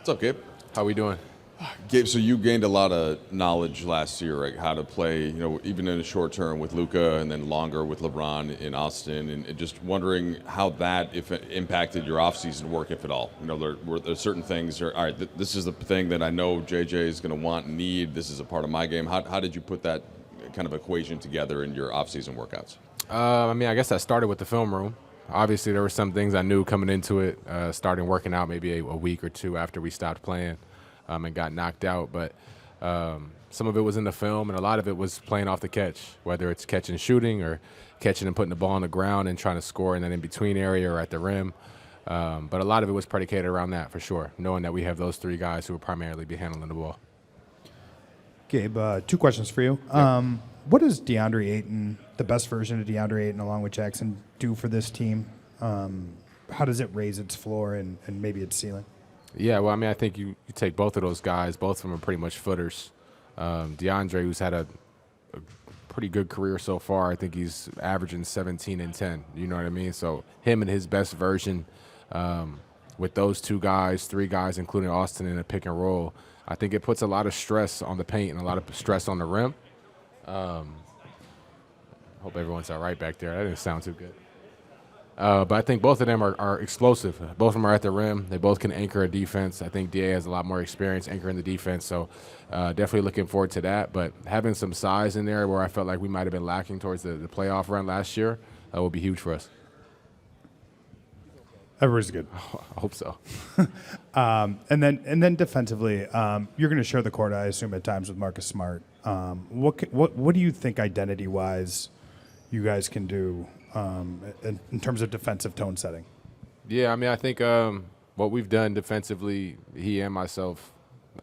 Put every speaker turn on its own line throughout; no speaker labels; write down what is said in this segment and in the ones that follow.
What's up, Gabe?
How we doing?
Gabe, so you gained a lot of knowledge last year, right? How to play, even in the short term with Luka and then longer with LeBron in Austin, and just wondering how that, if it impacted your offseason work, if at all. Were there certain things, all right, this is the thing that I know JJ is going to want and need. This is a part of my game. How did you put that kind of equation together in your offseason workouts?
I guess I started with the film room. Obviously, there were some things I knew coming into it, starting working out maybe a week or two after we stopped playing and got knocked out. But some of it was in the film, and a lot of it was playing off the catch, whether it's catch and shooting or catching and putting the ball on the ground and trying to score in that in-between area or at the rim. But a lot of it was predicated around that, for sure, knowing that we have those three guys who will primarily be handling the ball.
Gabe, two questions for you.
Yeah.
What does Deandre Ayton, the best version of Deandre Ayton along with Jackson, do for this team? How does it raise its floor and maybe its ceiling?
Yeah, well, I think you take both of those guys, both of them are pretty much footers. Deandre, who's had a pretty good career so far, I think he's averaging 17 and 10, you know what I mean? So him and his best version with those two guys, three guys, including Austin in a pick and roll, I think it puts a lot of stress on the paint and a lot of stress on the rim. Hope everyone's all right back there. That didn't sound too good. But I think both of them are explosive. Both of them are at the rim. They both can anchor a defense. I think DA has a lot more experience anchoring the defense, so definitely looking forward to that. But having some size in there where I felt like we might have been lacking towards the playoff run last year will be huge for us.
Everybody's good.
I hope so.
And then defensively, you're going to share the court, I assume, at times with Marcus Smart. What do you think identity-wise you guys can do in terms of defensive tone setting?
Yeah, I think what we've done defensively, he and myself,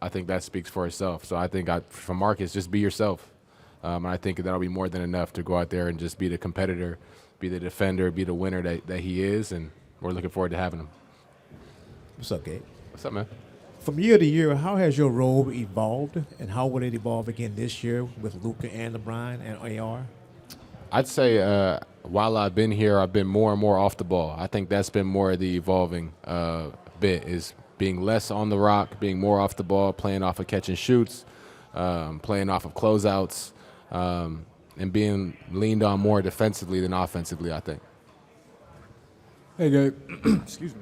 I think that speaks for itself. So I think for Marcus, just be yourself. And I think that'll be more than enough to go out there and just be the competitor, be the defender, be the winner that he is, and we're looking forward to having him.
What's up, Gabe?
What's up, man?
From year to year, how has your role evolved, and how will it evolve again this year with Luka and LeBron and AR?
I'd say while I've been here, I've been more and more off the ball. I think that's been more of the evolving bit, is being less on the rock, being more off the ball, playing off of catch and shoots, playing off of closeouts, and being leaned on more defensively than offensively, I think.
Hey, Gabe. Excuse me.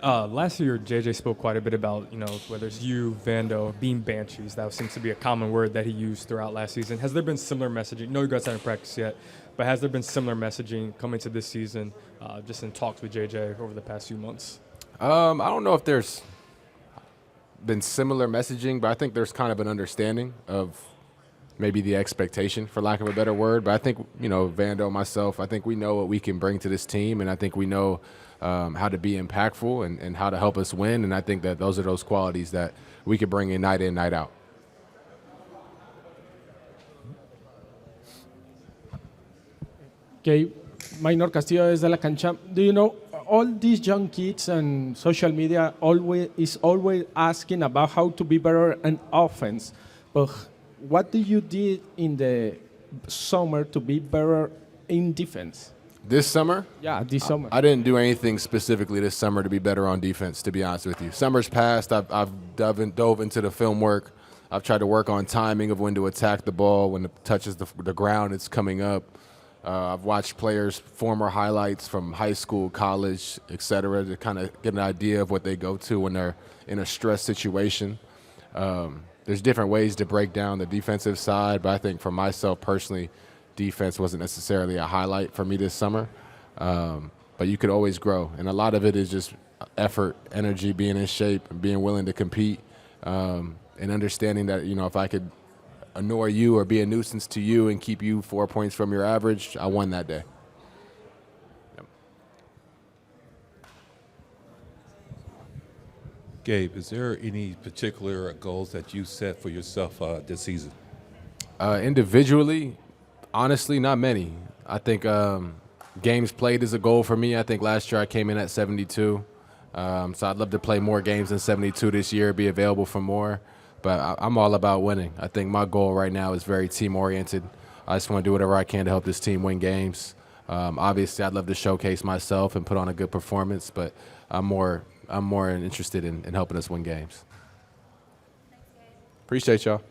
Last year, JJ spoke quite a bit about, whether it's you, Vando, being banshees. That seems to be a common word that he used throughout last season. Has there been similar messaging? No, you guys haven't practiced yet, but has there been similar messaging coming to this season, just in talks with JJ over the past few months?
I don't know if there's been similar messaging, but I think there's kind of an understanding of maybe the expectation, for lack of a better word. But I think, Vando, myself, I think we know what we can bring to this team, and I think we know how to be impactful and how to help us win. And I think that those are those qualities that we could bring in, night out.
Gabe, Minor Castillo desde la cancha. Do you know all these young kids and social media always asking about how to be better in offense, but what did you did in the summer to be better in defense?
This summer?
Yeah, this summer.
I didn't do anything specifically this summer to be better on defense, to be honest with you. Summer's passed. I've dove into the film work. I've tried to work on timing of when to attack the ball. When it touches the ground, it's coming up. I've watched players' former highlights from high school, college, et cetera, to kind of get an idea of what they go to when they're in a stress situation. There's different ways to break down the defensive side, but I think for myself personally, defense wasn't necessarily a highlight for me this summer. But you could always grow, and a lot of it is just effort, energy, being in shape, and being willing to compete, and understanding that, if I could annoy you or be a nuisance to you and keep you 4 points from your average, I won that day.
Gabe, is there any particular goals that you set for yourself this season?
Individually, honestly, not many. I think games played is a goal for me. I think last year I came in at 72. So I'd love to play more games than 72 this year, be available for more. But I'm all about winning. I think my goal right now is very team-oriented. I just want to do whatever I can to help this team win games. Obviously, I'd love to showcase myself and put on a good performance, but I'm more interested in helping us win games. Appreciate y'all.